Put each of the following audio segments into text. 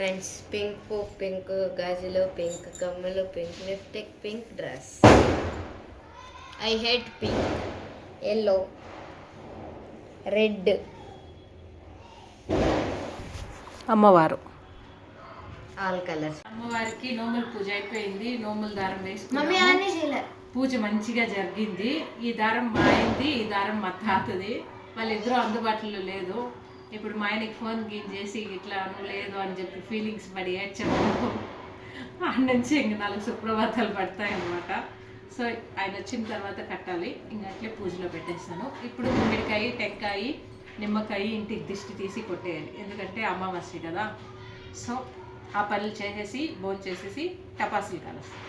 Friends pink pink గాజులు pink కమ్మలు pink lipstick pink dress. I hate pink, yellow, red. అమ్మవారు all colours. అమ్మవారికి నోముల పూజ అయిపోయింది. నోముల దారం వేసుకున్నాము. పూజ మంచిగా జరిగింది. ఈ దారం మా ఆయనది, ఈ దారం మా తాతది. వాళ్ళిద్దరూ అందుబాటులో లేదు. ఇప్పుడు మా ఆయనకి ఫోన్ చేసి ఇట్లా లేదు అని చెప్పి ఫీలింగ్స్ పడి ఏడ్చాము. అన్న నుంచి ఇంక 4 సుప్రభాతాలు పడతాయి అన్నమాట. సో ఆయన వచ్చిన తర్వాత కట్టాలి. ఇంక అట్లే పూజలో పెట్టేస్తాను. ఇప్పుడు గుమ్మిడికాయ, టెంకాయ, నిమ్మకాయ ఇంటికి దిష్టి తీసి కొట్టేయాలి. ఎందుకంటే అమావాస్య కదా. సో ఆ పనులు చేసేసి భోజనం చేసేసి టపాసులు కలుస్తాను.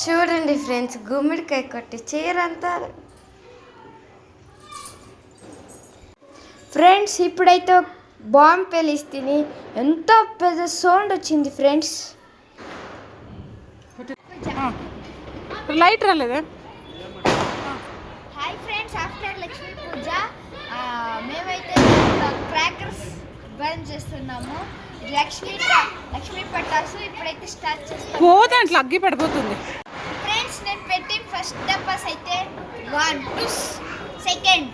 చూడండి ఫ్రెండ్స్, గుమ్మిడికాయ కొట్టి చీరంతా. ఫ్రెండ్స్ ఇప్పుడైతే బాంబు పేలిస్తే ఎంతో పెద్ద సౌండ్ వచ్చింది ఫ్రెండ్స్. లైట్ రాలేదా? హాయ్ ఫ్రెండ్స్, ఆఫ్టర్ లక్ష్మీ పూజ మేమైతే క్రాకర్స్ బర్న్ చేస్తున్నాము. లక్ష్మీ పటాసు ఇప్పుడైతే స్టార్ట్ చేస్తాము. పోదాంట్లో అగ్గి పడిపోతుంది. ఫ్రెండ్స్ నేను పెట్టి ఫస్ట్ టపాస్ అయితే 1 2 సెకండ్